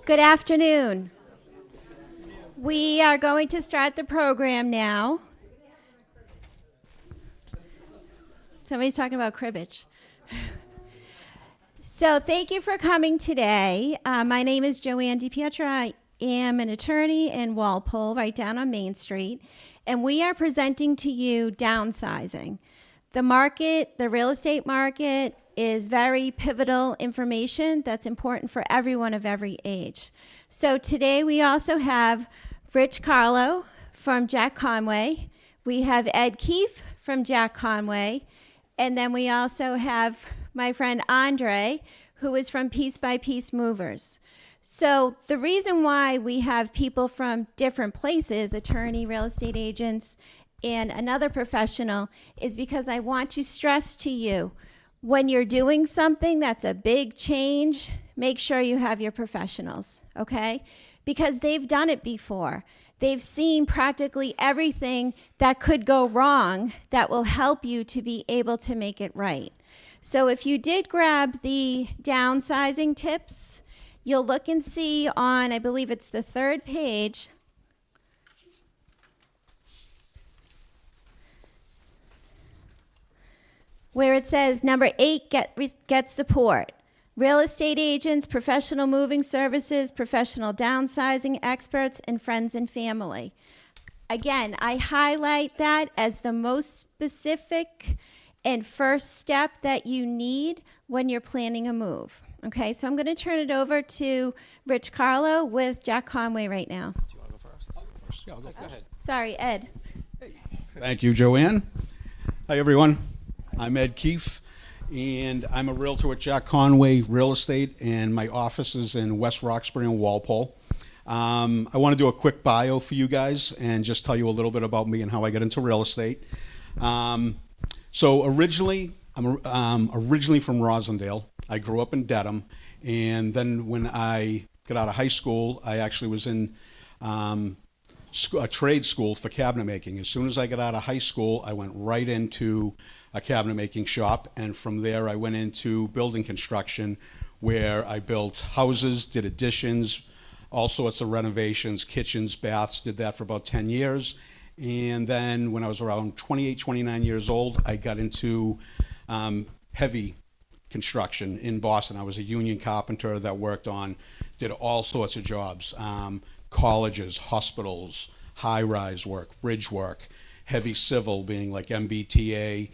Good afternoon. We are going to start the program now. Somebody's talking about cribbage. So thank you for coming today. My name is Joanne DiPietro. I am an attorney in Walpole, right down on Main Street. And we are presenting to you Downsizing. The market, the real estate market, is very pivotal information that's important for everyone of every age. So today we also have Carlo from Jack Conway. We have Ed Keefe from Jack Conway. And then we also have my friend Andre, who is from Piece by Piece Movers. So the reason why we have people from different places, attorney, real estate agents, and another professional, is because I want to stress to you, when you're doing something that's a big change, make sure you have your professionals, okay? Because they've done it before. They've seen practically everything that could go wrong that will help you to be able to make it right. So if you did grab the downsizing tips, you'll look and see on, I believe it's the third page, where it says number 8, get support. Real estate agents, professional moving services, professional downsizing experts, and friends and family. Again, I highlight that as the most specific and first step that you need when you're planning a move. Okay, so I'm going to turn it over to Carlo with Jack Conway right now. Do you want to go first? I'll go first. Yeah, go ahead. Sorry, Ed. Hey. Thank you, Joanne. Hi, everyone. I'm Ed Keefe, and I'm a realtor at Jack Conway Real Estate, and my office is in West Roxbury and Walpole. I want to do a quick bio for you guys and just tell you a little bit about me and how I got into real estate. So originally, I'm originally from Rosendale. I grew up in Dedham, and then when I got out of high school, I actually was in a trade school for cabinet making. As soon as I got out of high school, I went right into a cabinet making shop, and from there I went into building construction, where I built houses, did additions, all sorts of renovations, kitchens, baths, did that for about 10 years. And then when I was around 28, 29 years old, I got into heavy construction in Boston. I was a union carpenter that did all sorts of jobs, colleges, hospitals, high-rise work, bridge work, heavy civil being like MBTA,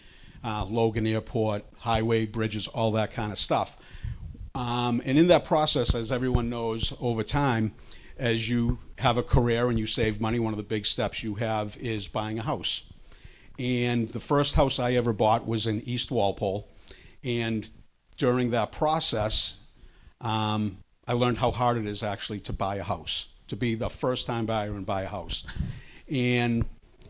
Logan Airport, highway, bridges, all that kind of stuff. And in that process, as everyone knows, over time, as you have a career and you save money, one of the big steps you have is buying a house. And the first house I ever bought was in East Walpole. And during that process, I learned how hard it is actually to buy a house, to be the first-time buyer and buy a house. And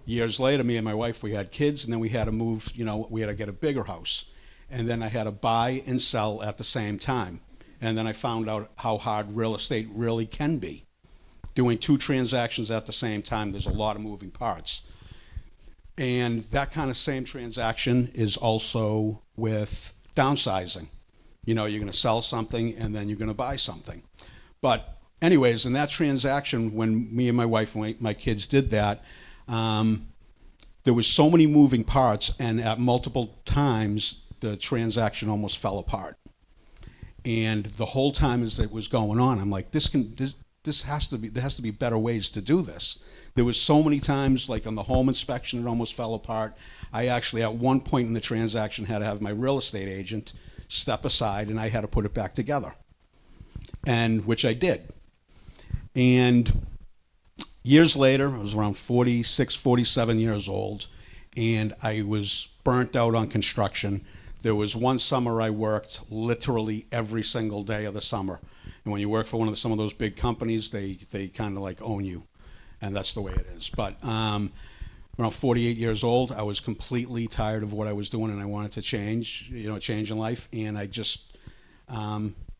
years later, me and my wife, we had kids, and then we had to move, we had to get a bigger house. And then I had to buy and sell at the same time. And then I found out how hard real estate really can be. Doing 2 transactions at the same time, there's a lot of moving parts. And that kind of same transaction is also with downsizing. You're going to sell something and then you're going to buy something. But anyways, in that transaction, when me and my wife and my kids did that, there was so many moving parts, and at multiple times, the transaction almost fell apart. And the whole time as it was going on, I'm like, there has to be better ways to do this. There was so many times, like on the home inspection, it almost fell apart. I actually, at one point in the transaction, had to have my real estate agent step aside, and I had to put it back together, and which I did. And years later, I was around 46, 47 years old, and I was burnt out on construction. There was one summer I worked literally every single day of the summer. And when you work for some of those big companies, they kind of like own you, and that's the way it is. But around 48 years old, I was completely tired of what I was doing, and I wanted to change in life. And I just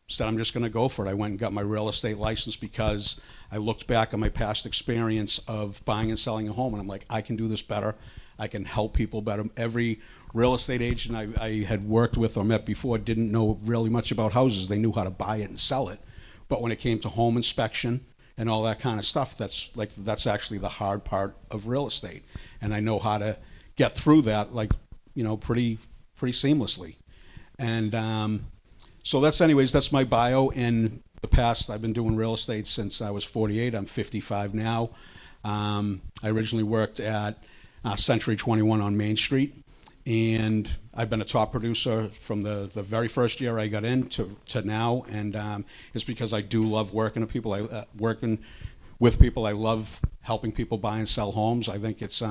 said, I'm just going to go for it. I went and got my real estate license because I looked back on my past experience of buying and selling a home, and I'm like, I can do this better. I can help people better. Every real estate agent I had worked with or met before didn't know really much about houses. They knew how to buy it and sell it. But when it came to home inspection and all that kind of stuff, that's actually the hard part of real estate. And I know how to get through that, pretty seamlessly. And so that's my bio. In the past, I've been doing real estate since I was 48. I'm 55 now. I originally worked at Century 21 on Main Street, and I've been a top producer from the very first year I got in to now. And it's because I do love working with people. Working with people. I love helping people buy and sell homes. I think it's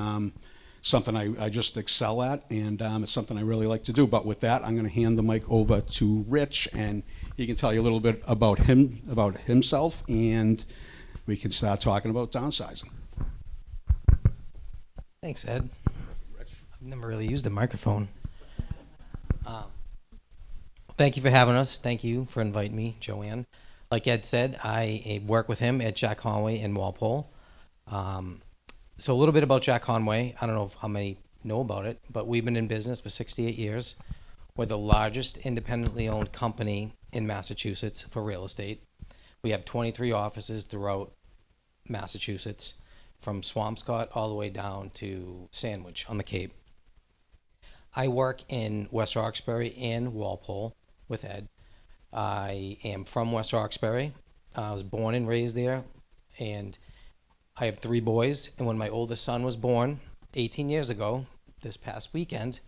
something I just excel at, and it's something I really like to do. But with that, I'm going to hand the mic over to Rich, and he can tell you a little bit about himself, and we can start talking about downsizing. Thanks, Ed. I've never really used a microphone. Thank you for having us. Thank you for inviting me, Joanne. Like Ed said, I work with him at Jack Conway in Walpole. So a little bit about Jack Conway. I don't know how many know about it, but we've been in business for 68 years. We're the largest independently owned company in Massachusetts for real estate. We have 23 offices throughout Massachusetts, from Swampscott all the way down to Sandwich on the Cape. I work in West Roxbury and Walpole with Ed. I am from West Roxbury. I was born and raised there, and I have 3 boys. And when my oldest son was born 18 years ago, this past weekend,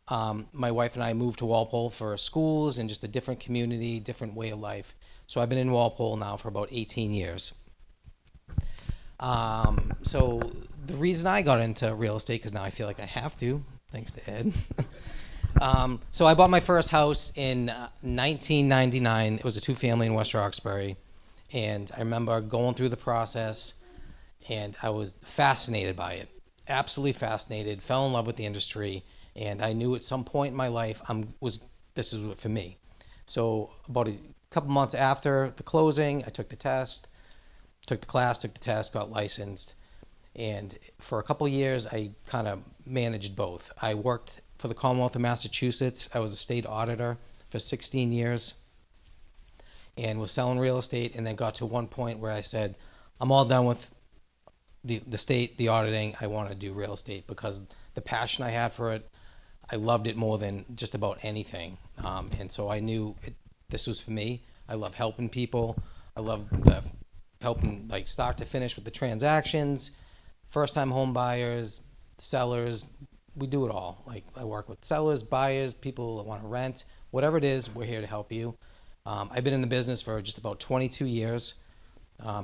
my wife and I moved to Walpole for schools and just a different community, different way of life. So I've been in Walpole now for about 18 years. So the reason I got into real estate, because now I feel like I have to, thanks to Ed. So I bought my first house in 1999. It was a 2-family in West Roxbury. And I remember going through the process, and I was fascinated by it, absolutely fascinated, fell in love with the industry. And I knew at some point in my life, this is for me. So about a couple months after the closing, I took the test, took the class, took the test, got licensed. And for a couple of years, I kind of managed both. I worked for the Commonwealth of Massachusetts. I was a state auditor for 16 years and was selling real estate, and then got to one point where I said, I'm all done with the state, the auditing. I want to do real estate because the passion I had for it, I loved it more than just about anything. And so I knew this was for me. I love helping people. I love helping like start to finish with the transactions, first-time home buyers, sellers. We do it all. Like I work with sellers, buyers, people that want to rent, whatever it is, we're here to help you. I've been in the business for just about 22 years,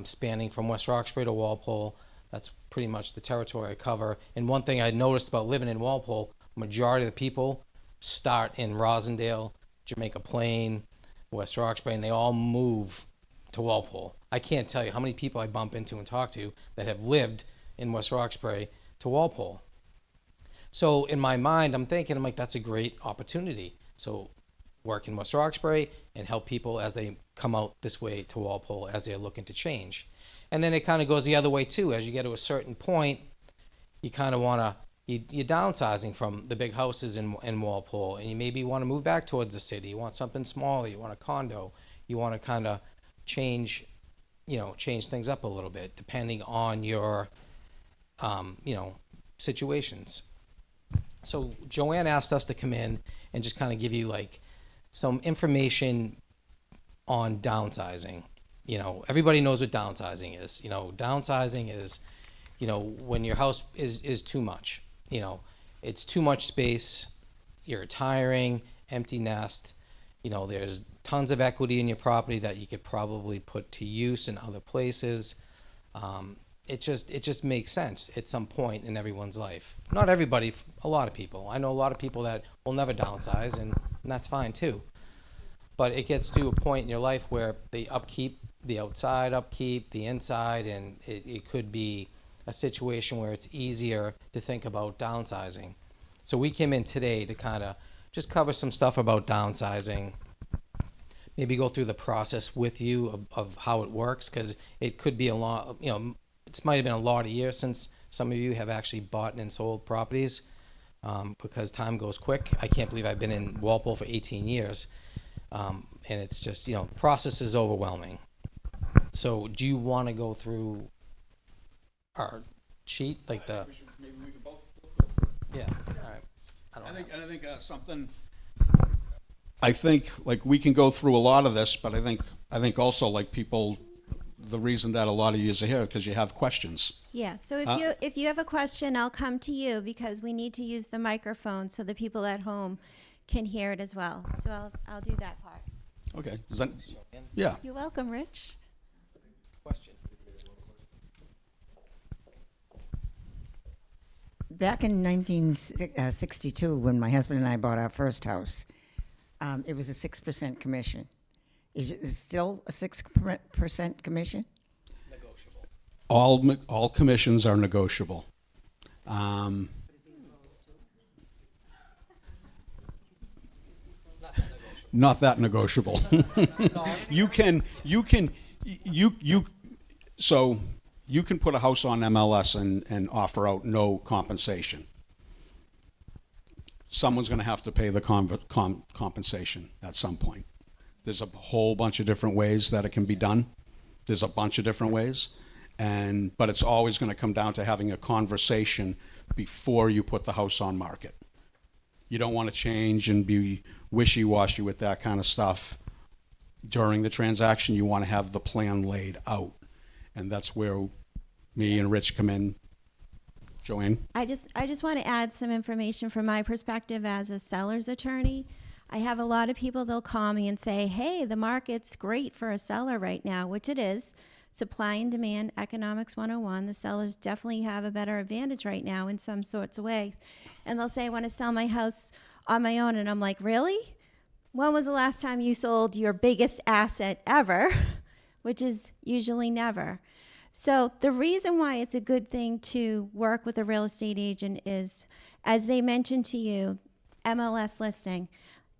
spanning from West Roxbury to Walpole. That's pretty much the territory I cover. And one thing I noticed about living in Walpole, majority of the people start in Rosendale, Jamaica Plain, West Roxbury, and they all move to Walpole. I can't tell you how many people I bump into and talk to that have lived in West Roxbury to Walpole. So in my mind, I'm like, that's a great opportunity. So work in West Roxbury and help people as they come out this way to Walpole as they're looking to change. And then it kind of goes the other way too. As you get to a certain point, you kind of want to, you're downsizing from the big houses in Walpole, and you maybe want to move back towards the city. You want something smaller. You want a condo. You want to kind of change things up a little bit depending on your, situations. So Joanne asked us to come in and just kind of give you like some information on downsizing. Everybody knows what downsizing is. Downsizing is, when your house is too much. It's too much space. You're retiring, empty nest. There's tons of equity in your property that you could probably put to use in other places. It just makes sense at some point in everyone's life. Not everybody, a lot of people. I know a lot of people that will never downsize, and that's fine too. But it gets to a point in your life where the upkeep, the outside upkeep, the inside, and it could be a situation where it's easier to think about downsizing. So we came in today to kind of just cover some stuff about downsizing, maybe go through the process with you of how it works, because it could be a lot, it might have been a lot of years since some of you have actually bought and sold properties, because time goes quick. I can't believe I've been in Walpole for 18 years. And it's just, the process is overwhelming. So do you want to go through our sheet, like the? Maybe we could both. Yeah. All right. I think something. I think like we can go through a lot of this, but I think also like people, the reason that a lot of you are here because you have questions. Yeah, so Uh, if you have a question, I'll come to you because we need to use the microphone so the people at home can hear it as well. So I'll do that part. Okay. Is that, yeah. You're welcome, Rich. Question. Back in 1962, when my husband and I bought our first house, it was a 6% commission. Is it still a 6% commission? Negotiable. All commissions are negotiable. Not that negotiable. you can so you can put a house on MLS and offer out no compensation. Someone's going to have to pay the compensation at some point. There's a whole bunch of different ways that it can be done. There's a bunch of different ways, but it's always going to come down to having a conversation before you put the house on market. You don't want to change and be wishy-washy with that kind of stuff during the transaction. You want to have the plan laid out, and that's where me and Rich come in. Joanne? I just want to add some information from my perspective as a seller's attorney. I have a lot of people, they'll call me and say, hey, the market's great for a seller right now, which it is. Supply and demand, economics 101. The sellers definitely have a better advantage right now in some sorts of ways. And they'll say, I want to sell my house on my own. And I'm like, really? When was the last time you sold your biggest asset ever? Which is usually never. So the reason why it's a good thing to work with a real estate agent is, as they mentioned to you, MLS listing.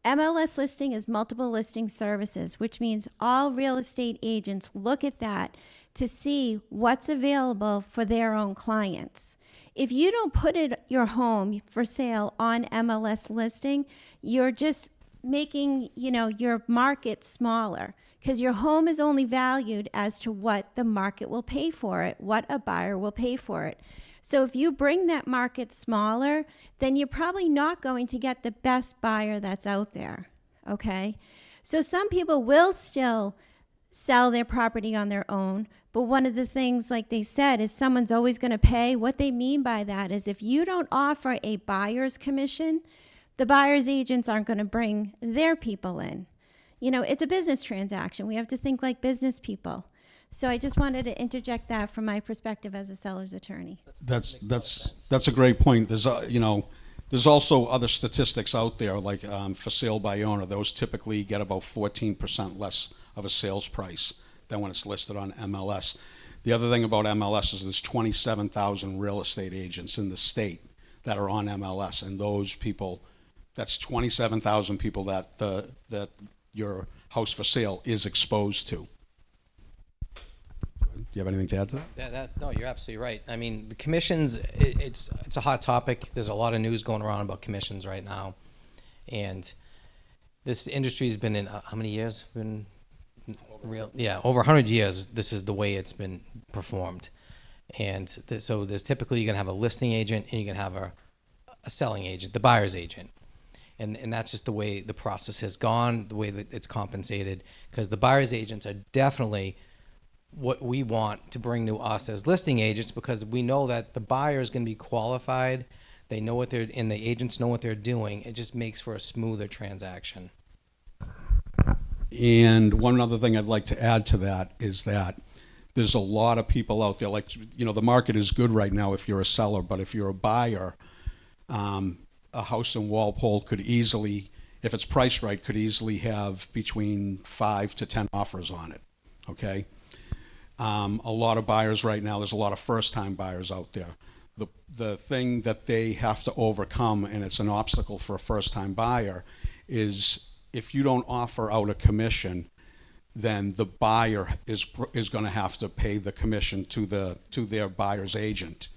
MLS listing is multiple listing services, which means all real estate agents look at that to see what's available for their own clients. If you don't put your home for sale on MLS listing, you're just making, your market smaller because your home is only valued as to what the market will pay for it, what a buyer will pay for it. So if you bring that market smaller, then you're probably not going to get the best buyer that's out there, okay? So some people will still sell their property on their own, but one of the things, like they said, is someone's always going to pay. What they mean by that is if you don't offer a buyer's commission, the buyer's agents aren't going to bring their people in. It's a business transaction. We have to think like business people. So I just wanted to interject that from my perspective as a seller's attorney. That's a great point. There's there's also other statistics out there like for sale by owner. Those typically get about 14% less of a sales price than when it's listed on MLS. The other thing about MLS is there's 27,000 real estate agents in the state that are on MLS, and those people, that's 27,000 people that your house for sale is exposed to. Do you have anything to add to that? No, you're absolutely right. I mean, the commissions, it's a hot topic. There's a lot of news going around about commissions right now. And this industry's been in, how many years? Over 100 years, this is the way it's been performed. And so there's typically, you're going to have a listing agent and you're going to have a selling agent, the buyer's agent. And that's just the way the process has gone, the way that it's compensated, because the buyer's agents are definitely what we want to bring to us as listing agents, because we know that the buyer is going to be qualified. They know and the agents know what they're doing. It just makes for a smoother transaction. And one other thing I'd like to add to that is that there's a lot of people out there, like, the market is good right now if you're a seller, but if you're a buyer, a house in Walpole could easily, if it's priced right, could easily have between 5 to 10 offers on it, okay? A lot of buyers right now, there's a lot of first-time buyers out there. The thing that they have to overcome, and it's an obstacle for a first-time buyer, is if you don't offer out a commission, then the buyer is going to have to pay the commission to their buyer's agent.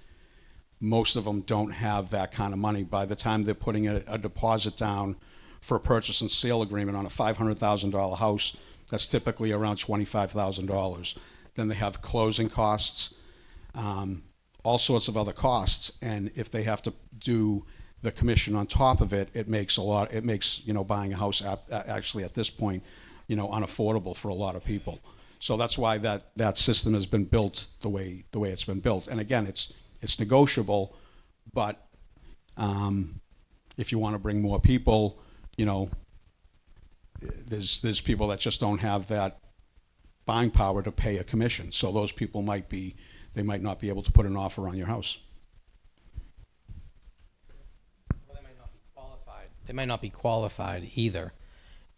Most of them don't have that kind of money. By the time they're putting a deposit down for a purchase and sale agreement on a $500,000 house, that's typically around $25,000. then they have closing costs, all sorts of other costs. And if they have to do the commission on top of it, it makes buying a house actually at this point, unaffordable for a lot of people. So that's why that system has been built the way it's been built. And again, it's negotiable, but if you want to bring more people, there's people that just don't have that buying power to pay a commission. So those people might not be able to put an offer on your house. Well, they might not be qualified. They might not be qualified either.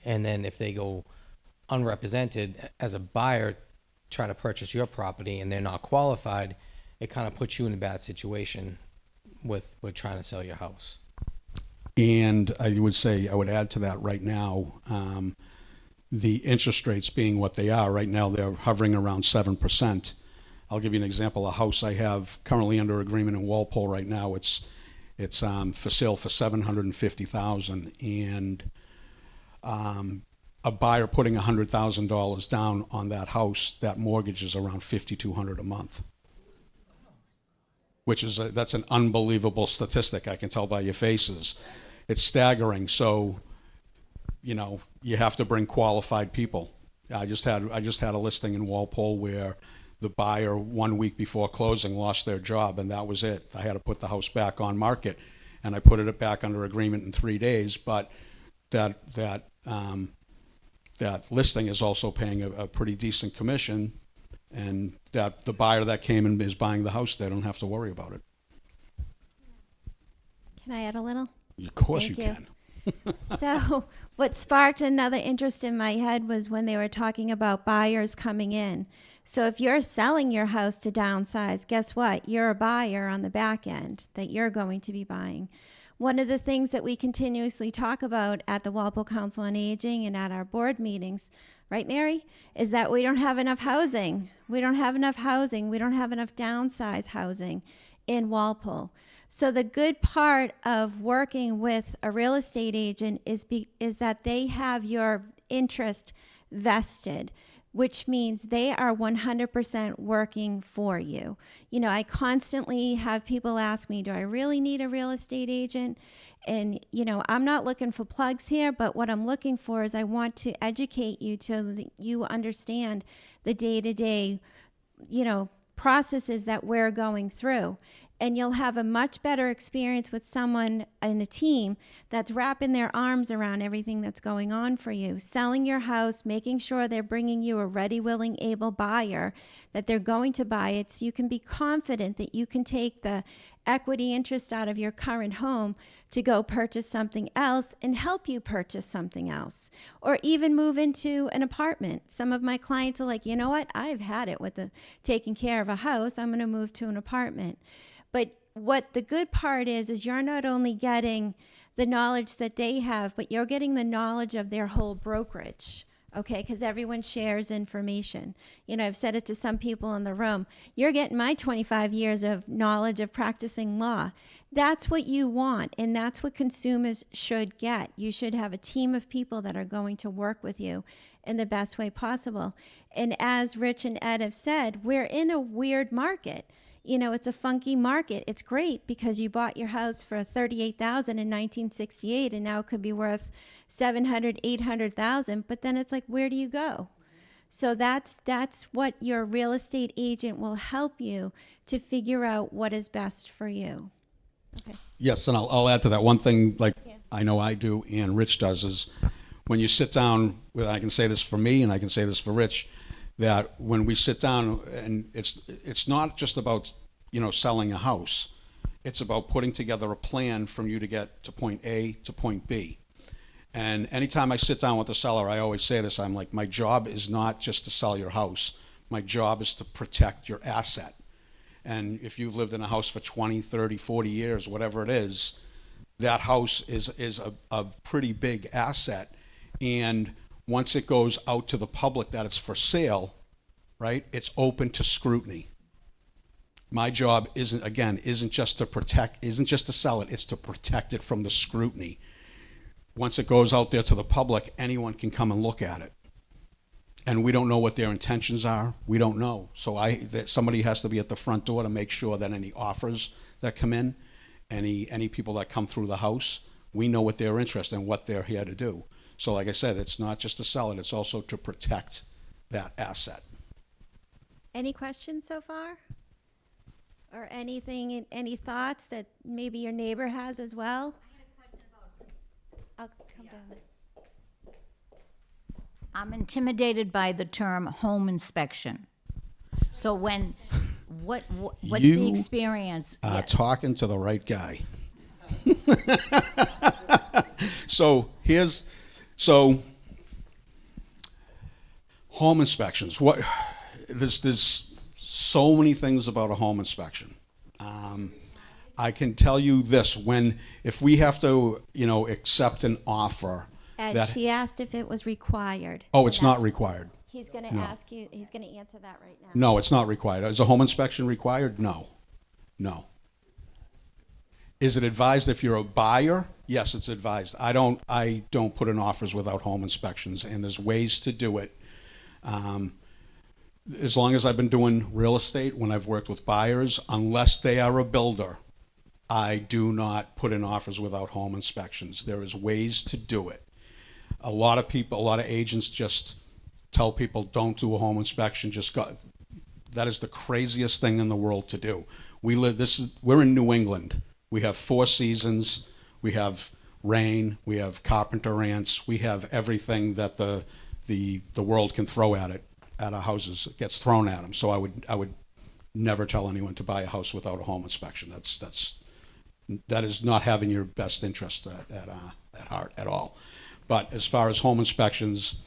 And then if they go unrepresented as a buyer trying to purchase your property and they're not qualified, it kind of puts you in a bad situation with trying to sell your house. And I would add to that right now, the interest rates being what they are right now, they're hovering around 7%. I'll give you an example. A house I have currently under agreement in Walpole right now, it's for sale for $750,000, and a buyer putting $100,000 down on that house, that mortgage is around $5,200 a month, which is that's an unbelievable statistic. I can tell by your faces. It's staggering. So, you have to bring qualified people. I just had a listing in Walpole where the buyer 1 week before closing lost their job, and that was it. I had to put the house back on market, and I put it back under agreement in 3 days. But that listing is also paying a pretty decent commission, and that the buyer that came and is buying the house, they don't have to worry about it. Can I add a little? Of course Thank you you. can. So what sparked another interest in my head was when they were talking about buyers coming in. So if you're selling your house to downsize, guess what? You're a buyer on the back end that you're going to be buying. One of the things that we continuously talk about at the Walpole Council on Aging and at our board meetings, right, Mary, is that we don't have enough housing. We don't have enough housing. We don't have enough downsize housing in Walpole. So the good part of working with a real estate agent is that they have your interest vested, which means they are 100% working for you. I constantly have people ask me, do I really need a real estate agent? And, I'm not looking for plugs here, but what I'm looking for is I want to educate you so that you understand the day-to-day, processes that we're going through. And you'll have a much better experience with someone in a team that's wrapping their arms around everything that's going on for you. Selling your house, making sure they're bringing you a ready, willing, able buyer, that they're going to buy it so you can be confident that you can take the equity interest out of your current home to go purchase something else and help you purchase something else. Or even move into an apartment. Some of my clients are like, you know what? I've had it with the taking care of a house. I'm going to move to an apartment. But what the good part is you're not only getting the knowledge that they have, but you're getting the knowledge of their whole brokerage, okay? Because everyone shares information. I've said it to some people in the room. You're getting my 25 years of knowledge of practicing law. That's what you want, and that's what consumers should get. You should have a team of people that are going to work with you in the best way possible. And as Rich and Ed have said, we're in a weird market. It's a funky market. It's great because you bought your house for $38,000 in 1968, and now it could be worth $700,000, $800,000. But then it's like, where do you go? So that's what your real estate agent will help you to figure out what is best for you. Okay. Yes, and I'll add to that one thing. I know I do, and Rich does, is when you sit down with. I can say this for me, and I can say this for Rich. That when we sit down, and it's not just about selling a house, it's about putting together a plan from you to get to point A to point B. And anytime I sit down with a seller, I always say this, I'm like, my job is not just to sell your house. My job is to protect your asset. And if you've lived in a house for 20, 30, 40 years, whatever it is, that house is a pretty big asset. And once it goes out to the public that it's for sale, right, it's open to scrutiny. My job isn't just to sell it, it's to protect it from the scrutiny. Once it goes out there to the public, anyone can come and look at it. And we don't know what their intentions are. We don't know. So somebody has to be at the front door to make sure that any offers that come in, any people that come through the house, we know what they're interested in, what they're here to do. So like I said, it's not just to sell it, it's also to protect that asset. Any questions so far? Or anything, any thoughts that maybe your neighbor has as well? I'll come down there. I'm intimidated by the term home inspection. So what's You the experience? are Yes. talking to the right guy. So home inspections. There's so many things about a home inspection. I can tell you this: if we have to, accept an offer And she asked if it was required. oh, And it's not that's- required. He's going to No. ask you, he's going to answer that right now. No, it's not required. Is a home inspection required? No. No. Is it advised if you're a buyer? Yes, it's advised. I don't put in offers without home inspections, and there's ways to do it. As long as I've been doing real estate, when I've worked with buyers, unless they are a builder, I do not put in offers without home inspections. There is ways to do it. A lot of agents just tell people don't do a home inspection. That is the craziest thing in the world to do. We're in New England. We have 4 seasons. We have rain. We have carpenter ants. We have everything that the world can throw at it. At our houses, it gets thrown at them. So I would never tell anyone to buy a house without a home inspection. That is not having your best interest at heart at all. But as far as home inspections,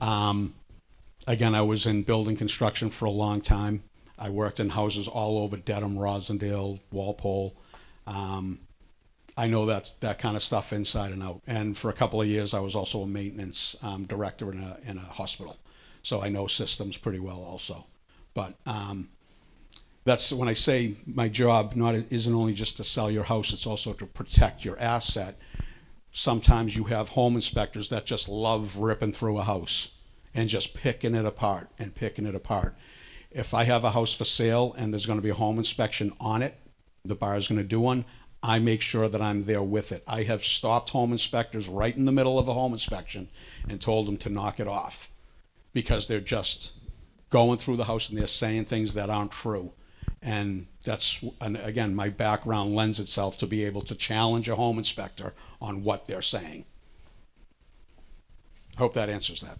again, I was in building construction for a long time. I worked in houses all over Dedham, Rosendale, Walpole. I know that kind of stuff inside and out. And for a couple of years, I was also a maintenance director in a hospital. So I know systems pretty well also. But that's when I say my job isn't only just to sell your house, it's also to protect your asset. Sometimes you have home inspectors that just love ripping through a house and just picking it apart. If I have a house for sale and there's going to be a home inspection on it, the buyer's going to do one, I make sure that I'm there with it. I have stopped home inspectors right in the middle of a home inspection and told them to knock it off because they're just going through the house and they're saying things that aren't true. And again, my background lends itself to be able to challenge a home inspector on what they're saying. Hope that answers that.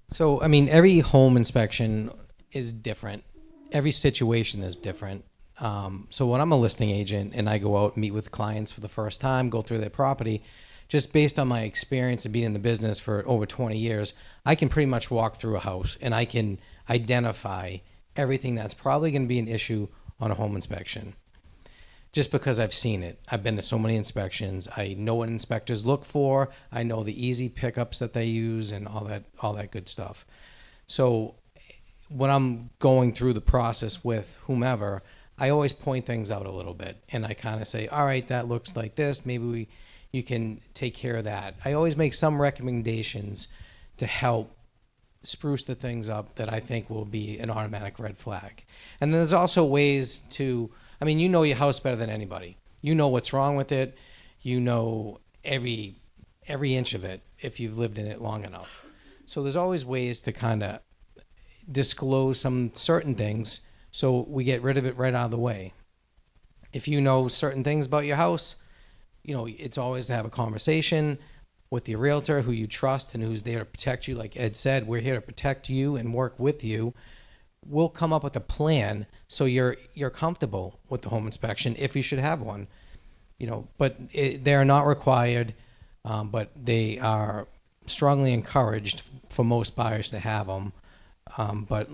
So, I mean, every home inspection is different. Every situation is different. So when I'm a listing agent and I go out and meet with clients for the first time, go through their property, just based on my experience of being in the business for over 20 years, I can pretty much walk through a house and I can identify everything that's probably going to be an issue on a home inspection. Just because I've seen it. I've been to so many inspections. I know what inspectors look for. I know the easy pickups that they use and all that good stuff. So when I'm going through the process with whomever, I always point things out a little bit and I kind of say, all right, that looks like this. Maybe you can take care of that. I always make some recommendations to help spruce the things up that I think will be an automatic red flag. And then there's also ways to, I mean, you know your house better than anybody. You know what's wrong with it. You know every inch of it if you've lived in it long enough. So there's always ways to kind of disclose some certain things so we get rid of it right out of the way. If you know certain things about your house, it's always to have a conversation with your realtor who you trust and who's there to protect you. Like Ed said, we're here to protect you and work with you. We'll come up with a plan so you're comfortable with the home inspection if you should have one. But they're not required, but they are strongly encouraged for most buyers to have them. But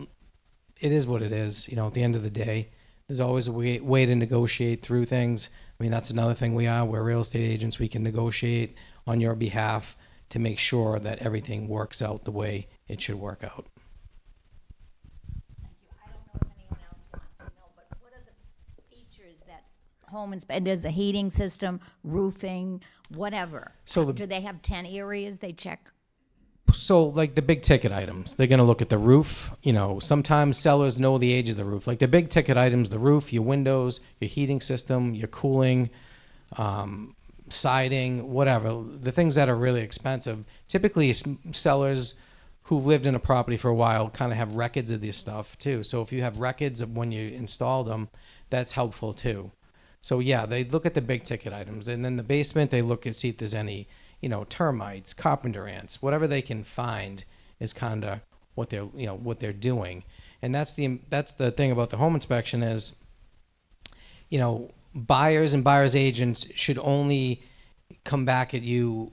it is what it is. At the end of the day, there's always a way to negotiate through things. I mean, that's another thing we're real estate agents. We can negotiate on your behalf to make sure that everything works out the way it should work out. Thank you. I don't know if anyone else wants to know, but what are the features that home inspection, there's a heating system, roofing, whatever. So do they have 10 areas they check? So like the big ticket items, they're going to look at the roof. You know, sometimes sellers know the age of the roof. Like the big ticket items, the roof, your windows, your heating system, your cooling, siding, whatever. The things that are really expensive. Typically, sellers who've lived in a property for a while kind of have records of this stuff too. So if you have records of when you install them, that's helpful too. So yeah, they look at the big ticket items, and then the basement they look and see if there's any, you know, termites, carpenter ants, whatever they can find is kind of what they're doing. And that's the thing about the home inspection is, you know, buyers and buyers agents should only come back at you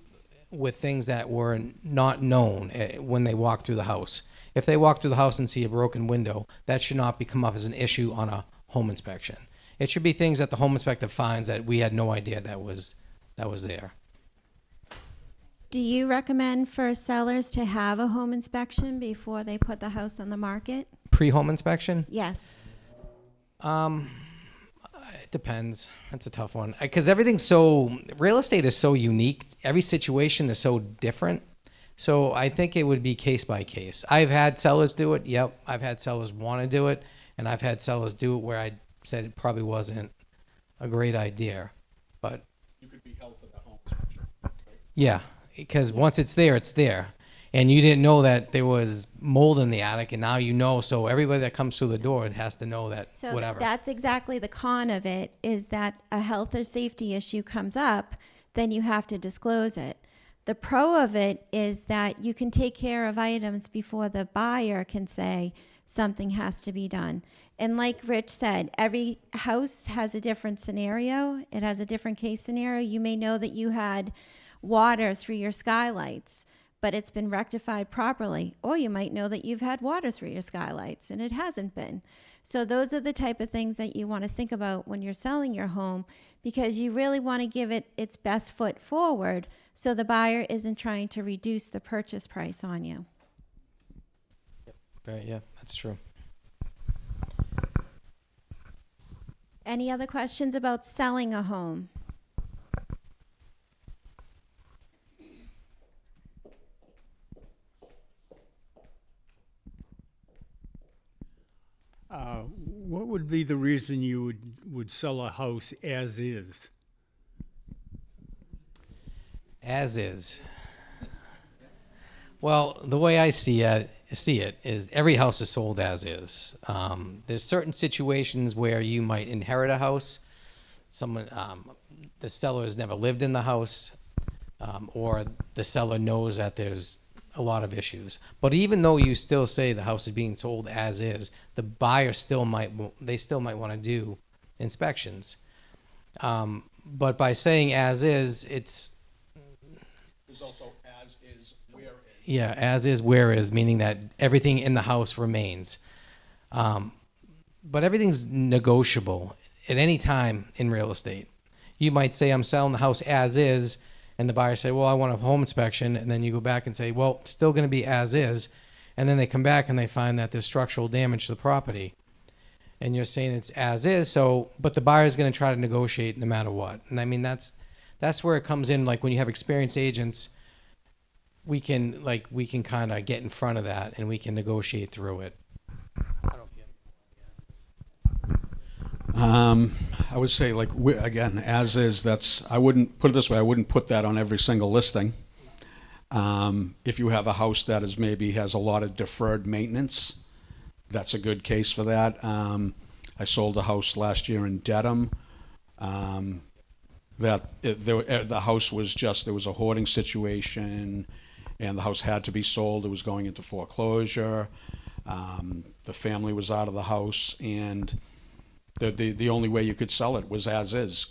with things that were not known when they walk through the house. If they walk through the house and see a broken window, that should not come up as an issue on a home inspection. It should be things that the home inspector finds that we had no idea that was there. Do you recommend for sellers to have a home inspection before they put the house on the market? Pre-home inspection? Yes. It depends. That's a tough one. Because real estate is so unique. Every situation is so different. So I think it would be case by case. I've had sellers do it. Yep. I've had sellers want to do it. And I've had sellers do it where I said it probably wasn't a great idea. But You could be held to the home inspection. Right? yeah, because once it's there, it's there. And you didn't know that there was mold in the attic, and now you know. So everybody that comes through the door has to know that So whatever. that's exactly the con of it, is that a health or safety issue comes up, then you have to disclose it. The pro of it is that you can take care of items before the buyer can say something has to be done. And like Rich said, every house has a different scenario. It has a different case scenario. You may know that you had water through your skylights, but it's been rectified properly. Or you might know that you've had water through your skylights and it hasn't been. So those are the type of things that you want to think about when you're selling your home, because you really want to give it its best foot forward so the buyer isn't trying to reduce the purchase price on you. Yeah, that's true. Any other questions about selling a home? What would be the reason you would sell a house as is? As is. Well, the way I see it is every house is sold as is. There's certain situations where you might inherit a house. The seller has never lived in the house, or the seller knows that there's a lot of issues. But even though you still say the house is being sold as is, the buyer still might want to do inspections. But by saying as is, There's also as is, where is. yeah, as is, where is, meaning that everything in the house remains. But everything's negotiable at any time in real estate. You might say, I'm selling the house as is, and the buyer say, well, I want a home inspection, and then you go back and say, well, still going to be as is, and then they come back and they find that there's structural damage to the property, and you're saying it's as is. So, but the buyer's going to try to negotiate no matter what. And I mean, that's where it comes in. Like when you have experienced agents, we can kind of get in front of that and we can negotiate through it. I would say, like, again, as is, I wouldn't put it this way, I wouldn't put that on every single listing. If you have a house that maybe has a lot of deferred maintenance, that's a good case for that. I sold a house last year in Dedham. The house was there was a hoarding situation, and the house had to be sold. It was going into foreclosure. The family was out of the house, and the only way you could sell it was as is.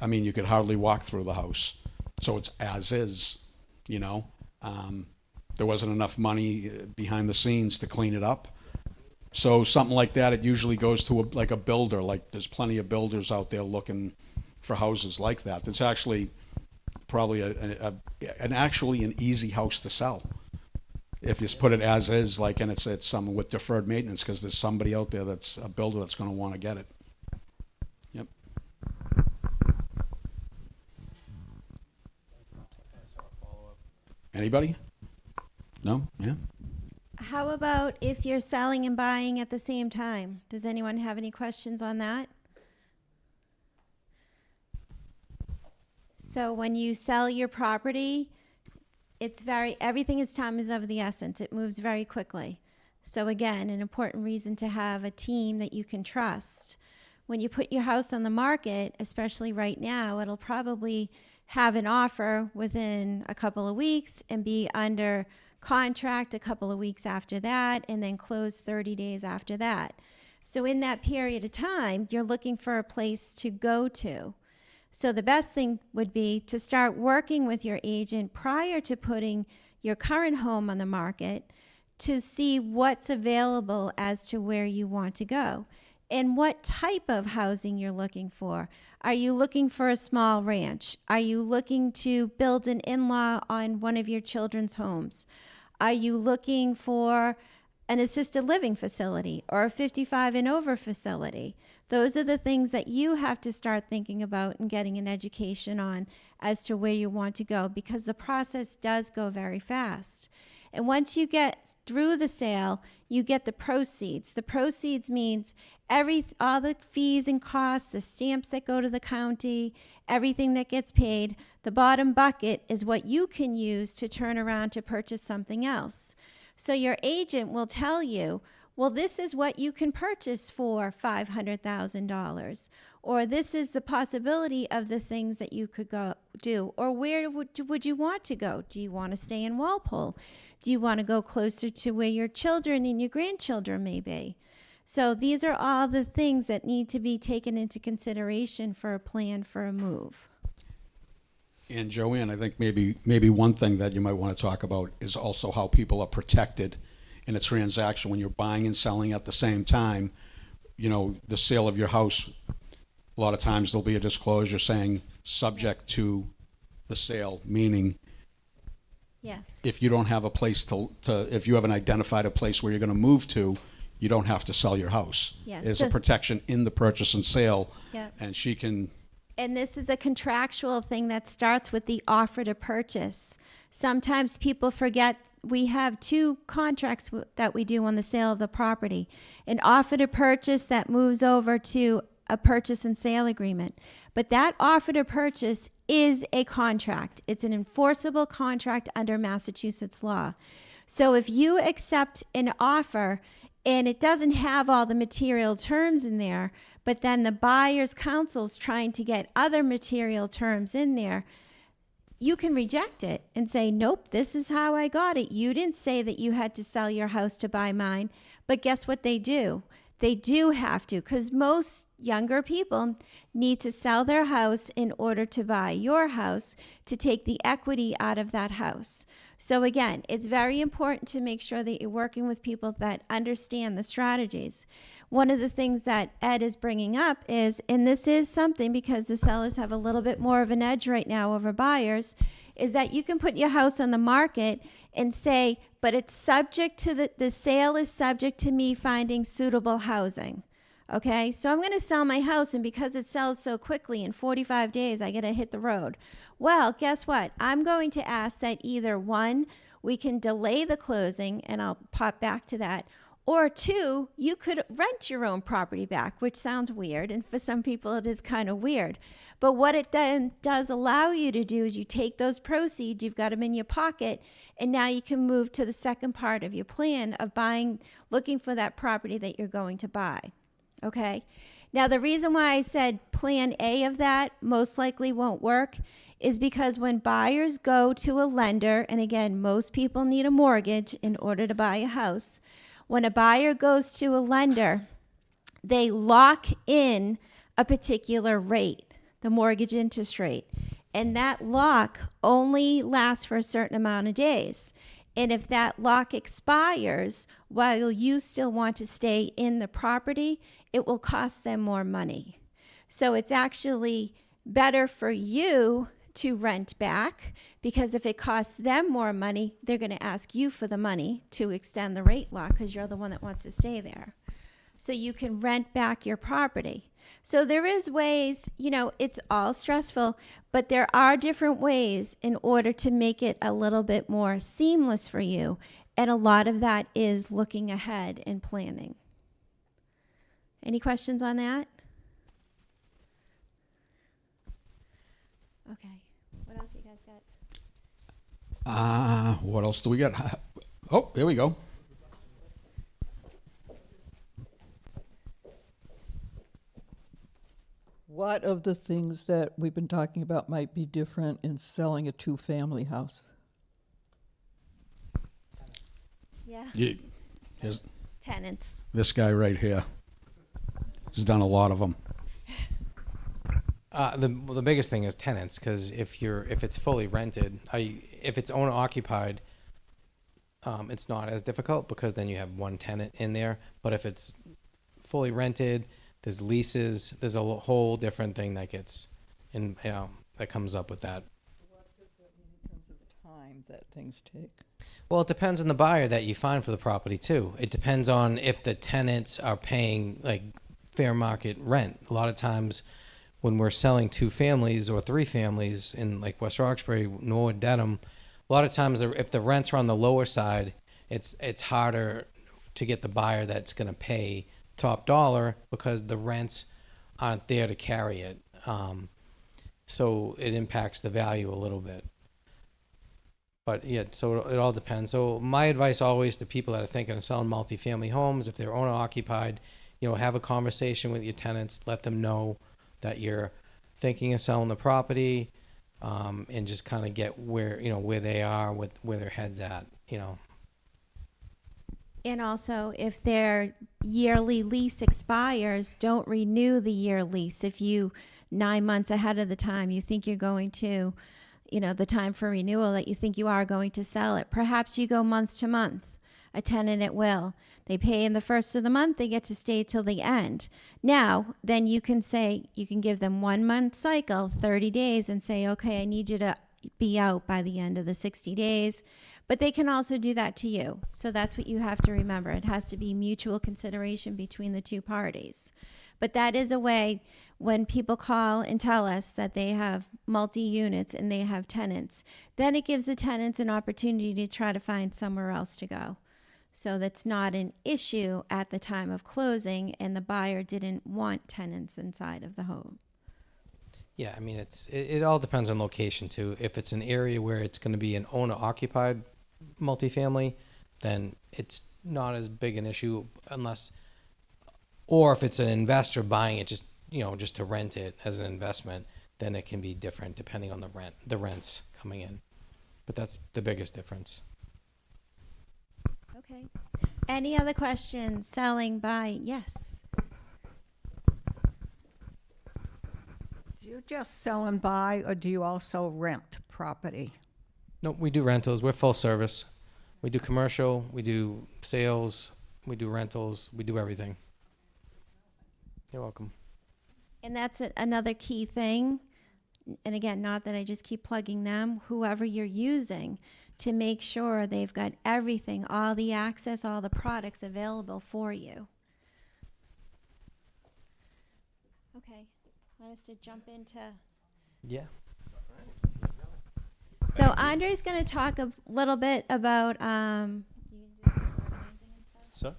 You could hardly walk through the house, so it's as is. There wasn't enough money behind the scenes to clean it up. So something like that, it usually goes to a builder. Like there's plenty of builders out there looking for houses like that. It's actually probably an easy house to sell if you put it as is, and it's something with deferred maintenance, because there's somebody out there that's a builder that's going to want to get it. Yep. Anybody? No? Yeah? How about if you're selling and buying at the same time? Does anyone have any questions on that? So when you sell your property, everything is time is of the essence. It moves very quickly. So again, an important reason to have a team that you can trust. When you put your house on the market, especially right now, it'll probably have an offer within a couple of weeks and be under contract a couple of weeks after that, and then close 30 days after that. So in that period of time, you're looking for a place to go to. So the best thing would be to start working with your agent prior to putting your current home on the market to see what's available as to where you want to go and what type of housing you're looking for. Are you looking for a small ranch? Are you looking to build an in-law on one of your children's homes? Are you looking for an assisted living facility or a 55 and over facility? Those are the things that you have to start thinking about and getting an education on as to where you want to go, because the process does go very fast. And once you get through the sale, you get the proceeds. The proceeds means all the fees and costs, the stamps that go to the county, everything that gets paid. The bottom bucket is what you can use to turn around to purchase something else. So your agent will tell you, well, this is what you can purchase for $500,000, or this is the possibility of the things that you could go do, or where would you want to go? Do you want to stay in Walpole? Do you want to go closer to where your children and your grandchildren may be? So these are all the things that need to be taken into consideration for a plan for a move. And Joanne, I think maybe one thing that you might want to talk about is also how people are protected in a transaction when you're buying and selling at the same time. You know, the sale of your house, a lot of times there'll be a disclosure saying subject to the sale, meaning if you don't have a place if you haven't identified a place where you're going to move to, you don't have to sell your house. There's a protection in the purchase and sale, and she can. And this is a contractual thing that starts with the offer to purchase. Sometimes people forget we have two contracts that we do on the sale of the property. An offer to purchase that moves over to a purchase and sale agreement. But that offer to purchase is a contract. It's an enforceable contract under Massachusetts law. So if you accept an offer and it doesn't have all the material terms in there, but then the buyer's counsel's trying to get other material terms in there, you can reject it and say, nope, this is how I got it. You didn't say that you had to sell your house to buy mine. But guess what they do? They do have to, because most younger people need to sell their house in order to buy your house to take the equity out of that house. So again, it's very important to make sure that you're working with people that understand the strategies. One of the things that Ed is bringing up is, and this is something because the sellers have a little bit more of an edge right now over buyers, is that you can put your house on the market and say, but it's subject to the sale is subject to me finding suitable housing. Okay, so I'm going to sell my house, and because it sells so quickly, in 45 days, I got to hit the road. Well, guess what? I'm going to ask that either one, we can delay the closing, and I'll pop back to that, or two, you could rent your own property back, which sounds weird, and for some people it is kind of weird. But what it then does allow you to do is you take those proceeds, you've got them in your pocket, and now you can move to the second part of your plan of looking for that property that you're going to buy. Okay. Now, the reason why I said plan A of that most likely won't work is because when buyers go to a lender, and again, most people need a mortgage in order to buy a house. When a buyer goes to a lender, they lock in a particular rate, the mortgage interest rate. And that lock only lasts for a certain amount of days. And if that lock expires while you still want to stay in the property, it will cost them more money. So it's actually better for you to rent back, because if it costs them more money, they're going to ask you for the money to extend the rate lock because you're the one that wants to stay there. so you can rent back your property. So there is ways, it's all stressful, but there are different ways in order to make it a little bit more seamless for you. And a lot of that is looking ahead and planning. Any questions on that? Okay. What else you guys got? What else do we got? Oh, here we go. What of the things that we've been talking about might be different in selling a two-family house? Yeah. Here's Tenants. this guy right here. He's done a lot of them. The biggest thing is tenants, because if it's fully rented, if it's owner occupied, it's not as difficult because then you have one tenant in there. But if it's fully rented, there's leases, there's a whole different thing that gets in, that comes up with that. What does that mean in terms of the time that things take? Well, it depends on the buyer that you find for the property too. It depends on if the tenants are paying like fair market rent. A lot of times when we're selling two families or three families in like West Roxbury, Norwood, Dedham, a lot of times if the rents are on the lower side, it's harder to get the buyer that's going to pay top dollar because the rents aren't there to carry it. So it impacts the value a little bit. But yeah, so it all depends. So my advice always to people that are thinking of selling multifamily homes, if they're owner occupied, have a conversation with your tenants, let them know that you're thinking of selling the property, and just kind of get where they are with where their head's at, And also, if their yearly lease expires, don't renew the year lease. If you 9 months ahead of the time you think you're going to, the time for renewal that you think you are going to sell it, perhaps you go month to month. A tenant at will. They pay in the first of the month, they get to stay till the end. Now, then you can give them 1 month cycle, 30 days, and say, okay, I need you to be out by the end of the 60 days. But they can also do that to you. So that's what you have to remember. It has to be mutual consideration between the two parties. But that is a way when people call and tell us that they have multi-units and they have tenants, then it gives the tenants an opportunity to try to find somewhere else to go. So that's not an issue at the time of closing and the buyer didn't want tenants inside of the home. Yeah, I mean, it all depends on location too. If it's an area where it's going to be an owner-occupied multifamily, then it's not as big an issue or if it's an investor buying it just to rent it as an investment, then it can be different depending on the rents coming in. But that's the biggest difference. Okay. Any other questions? Selling, buying? Yes. Do you just sell and buy, or do you also rent property? No, we do rentals. We're full service. We do commercial. We do sales. We do rentals. We do everything. You're welcome. And that's another key thing. And again, not that I just keep plugging them, whoever you're using, to make sure they've got everything, all the access, all the products available for you. Okay, want us to jump into... Yeah. So Andre's going to talk a little bit about... Sir?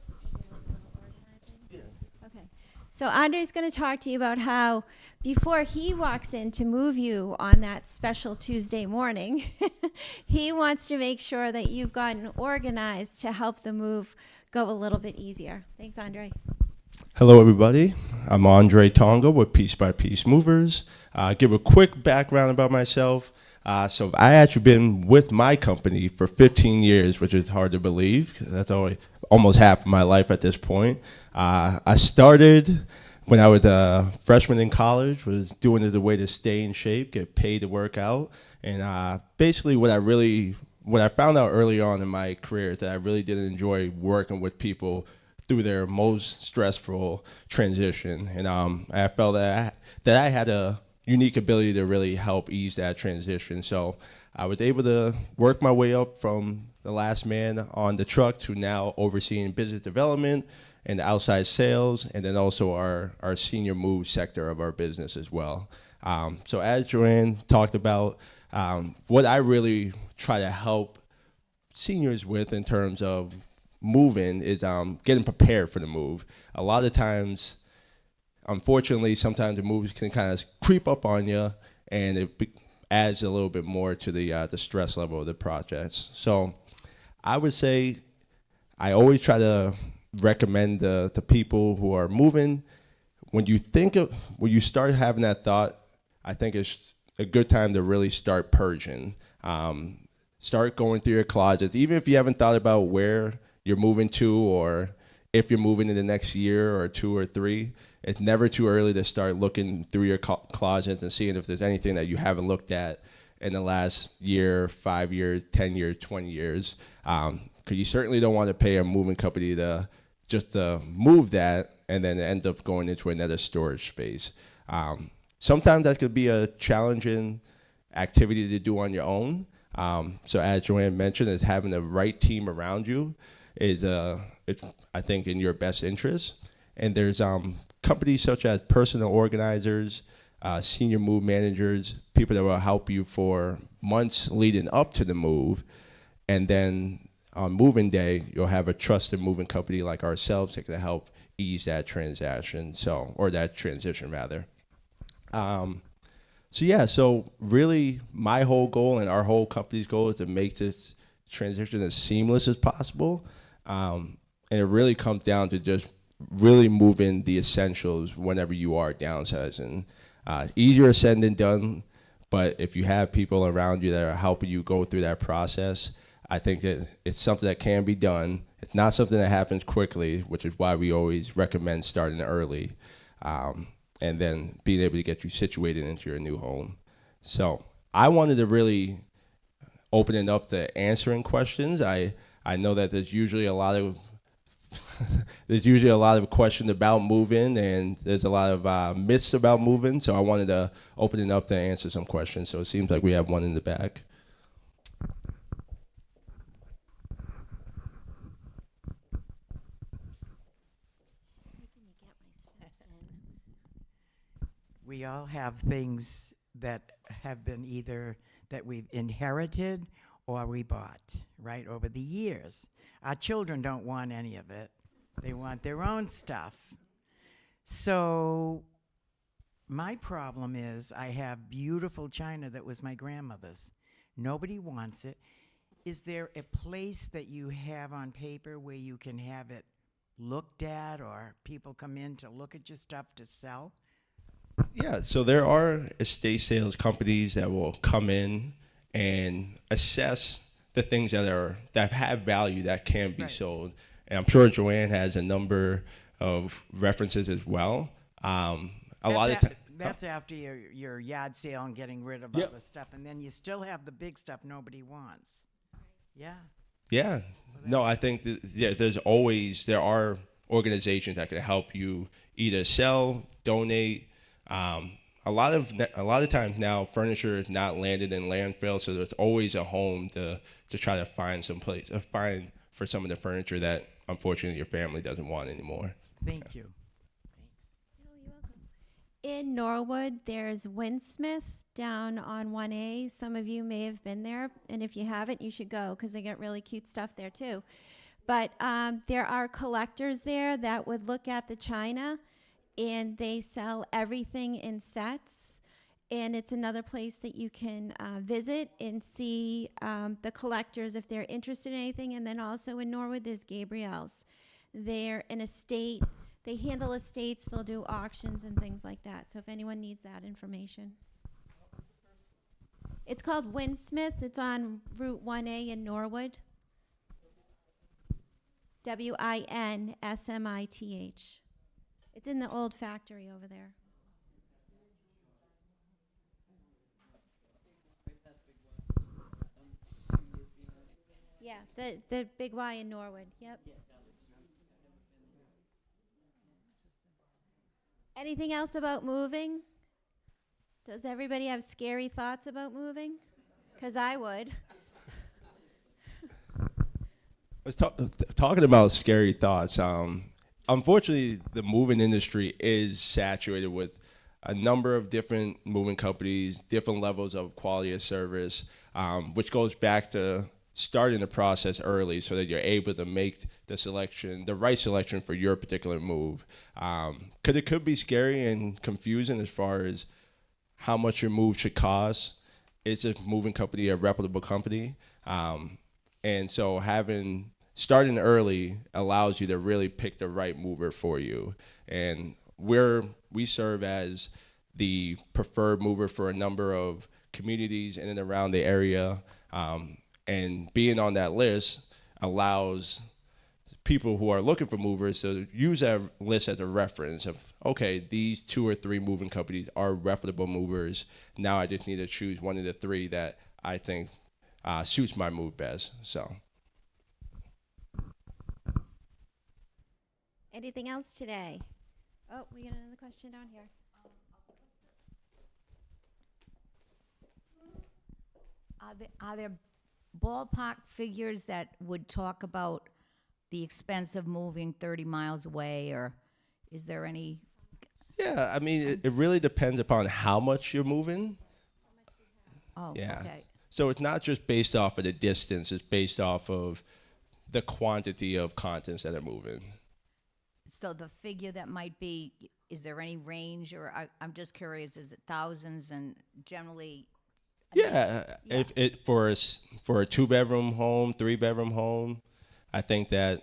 Okay. So Andre's going to talk to you about how before he walks in to move you on that special Tuesday morning, he wants to make sure that you've gotten organized to help the move go a little bit easier. Thanks, Andre. Hello, everybody. I'm Andre Tonga with Piece by Piece Movers. Give a quick background about myself. So I actually been with my company for 15 years, which is hard to believe. That's almost half of my life at this point. I started when I was a freshman in college, was doing it as a way to stay in shape, get paid to work out. And basically what I found out early on in my career is that I really didn't enjoy working with people through their most stressful transition. And I felt that I had a unique ability to really help ease that transition. So I was able to work my way up from the last man on the truck to now overseeing business development in the outside sales, and then also our senior move sector of our business as well. So as Joanne talked about, what I really try to help seniors with in terms of moving is getting prepared for the move. A lot of times, unfortunately, sometimes the moves can kind of creep up on you, and it adds a little bit more to the stress level of the projects. So I would say I always try to recommend to people who are moving, when you start having that thought, I think it's a good time to really start purging. Start going through your closets, even if you haven't thought about where you're moving to or if you're moving in the next year or 2 or 3. It's never too early to start looking through your closets and seeing if there's anything that you haven't looked at in the last year, 5 years, 10 years, 20 years. Because you certainly don't want to pay a moving company to just move that and then end up going into another storage space. Sometimes that could be a challenging activity to do on your own. So as Joanne mentioned, is having the right team around you is, it's, I think, in your best interest. And there's companies such as personal organizers, senior move managers, people that will help you for months leading up to the move. And then on moving day, you'll have a trusted moving company like ourselves that can help ease that transaction, or that transition rather. So really my whole goal and our whole company's goal is to make this transition as seamless as possible. And it really comes down to just really moving the essentials whenever you are downsizing. Easier said than done, but if you have people around you that are helping you go through that process, I think it's something that can be done. It's not something that happens quickly, which is why we always recommend starting early. And then being able to get you situated into your new home. So I wanted to really open it up to answering questions. I know that there's usually a lot of questions about moving, and there's a lot of myths about moving. So I wanted to open it up to answer some questions. So it seems like we have one in the back. We all have things that have been either that we've inherited or we bought, right, over the years. Our children don't want any of it. They want their own stuff. So my problem is I have beautiful china that was my grandmother's. Nobody wants it. Is there a place that you have on paper where you can have it looked at, or people come in to look at your stuff to sell? Yeah, so there are estate sales companies that will come in and assess the things that have value that can be sold. And I'm sure Joanne has a number of references as well. That's after your yard sale and getting rid of all the stuff, and then you still have the big stuff nobody wants. Yeah. Yeah. No, I think there are organizations that can help you either sell, donate. A lot of times now, furniture is not landed in landfill, so there's always a home to try to find find for some of the furniture that unfortunately your family doesn't want anymore. Thank you. Oh, you're welcome. In Norwood, there's Winsmith down on 1A. Some of you may have been there, and if you haven't, you should go because they get really cute stuff there too. But there are collectors there that would look at the china, and they sell everything in sets. And it's another place that you can visit and see the collectors if they're interested in anything. And then also in Norwood, there's Gabrielle's. They're an estate. They handle estates. They'll do auctions and things like that. So if anyone needs that information. It's called Winsmith. It's on Route 1A in Norwood. Winsmith. It's in the old factory over there. Yeah, the big Y in Norwood. Yep. Anything else about moving? Does everybody have scary thoughts about moving? Because I would. Talking about scary thoughts. unfortunately, the moving industry is saturated with a number of different moving companies, different levels of quality of service, which goes back to starting the process early so that you're able to make the right selection for your particular move. Because it could be scary and confusing as far as how much your move should cost. Is a moving company a reputable company? And so starting early allows you to really pick the right mover for you. And we serve as the preferred mover for a number of communities in and around the area. And being on that list allows people who are looking for movers to use that list as a reference of, okay, these 2 or 3 moving companies are reputable movers. Now I just need to choose one of the 3 that I think suits my move best. So. Anything else today? Oh, we got another question down here. Are there ballpark figures that would talk about the expense of moving 30 miles away, or is there any? Yeah, I mean, it really depends upon how much you're moving. Oh, Yeah. okay. So it's not just based off of the distance, it's based off of the quantity of contents that are moving. So the figure that might be, is there any range, or I'm just curious, is it thousands and generally? Yeah, if it for a 2-bedroom home, 3-bedroom home, I think that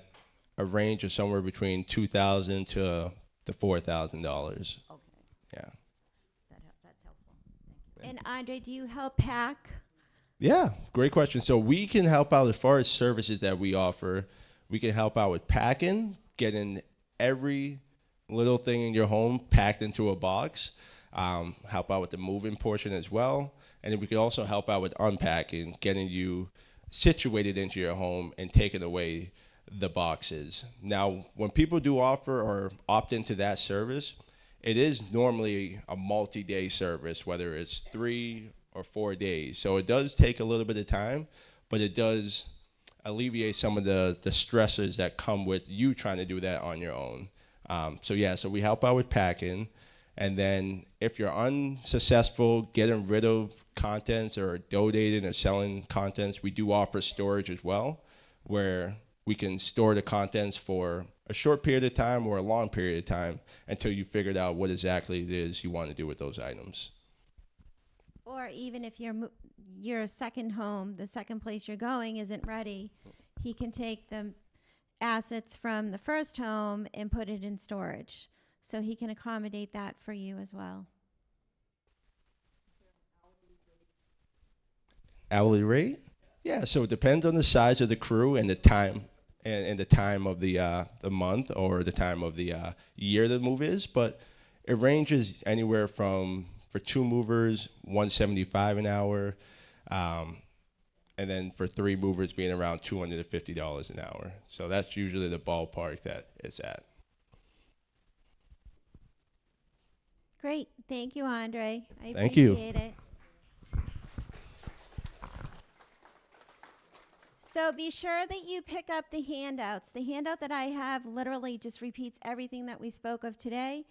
a range of somewhere between $2,000 to $4,000. Okay, Yeah. that's helpful. Thank you. And Andre, do you help pack? Yeah, great question. So we can help out as far as services that we offer. We can help out with packing, getting every little thing in your home packed into a box. Help out with the moving portion as well. And then we can also help out with unpacking, getting you situated into your home and taking away the boxes. Now, when people do offer or opt into that service, it is normally a multi-day service, whether it's 3 or 4 days. So it does take a little bit of time, but it does alleviate some of the stresses that come with you trying to do that on your own. So we help out with packing. And then if you're unsuccessful getting rid of contents or donating or selling contents, we do offer storage as well, where we can store the contents for a short period of time or a long period of time until you figured out what exactly it is you want to do with those items. Or even if your second home, the second place you're going isn't ready, he can take the assets from the first home and put it in storage. So he can accommodate that for you as well. Hourly rate? Yeah, so it depends on the size of the crew and the time and the time of the month or the time of the year the move is, but it ranges anywhere from, for 2 movers, $175 an hour, and then for 3 movers being around $250 an hour. So that's usually the ballpark that it's at. Great. Thank you, Andre. I Thank you. appreciate it. So be sure that you pick up the handouts. The handout that I have literally just repeats everything that we spoke of today.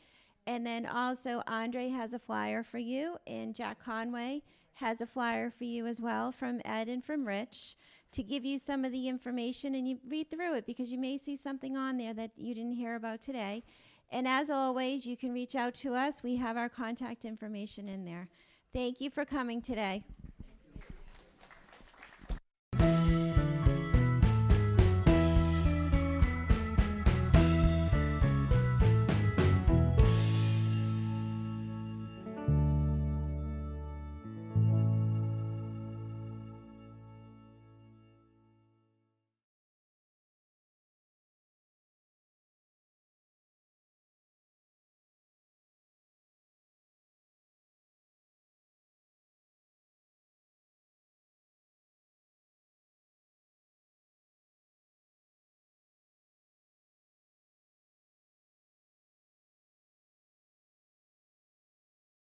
And then also Andre has a flyer for you, and Jack Conway has a flyer for you as well from Ed and from Rich to give you some of the information, and you read through it because you may see something on there that you didn't hear about today. And as always, you can reach out to us. We have our contact information in there. Thank you for coming today.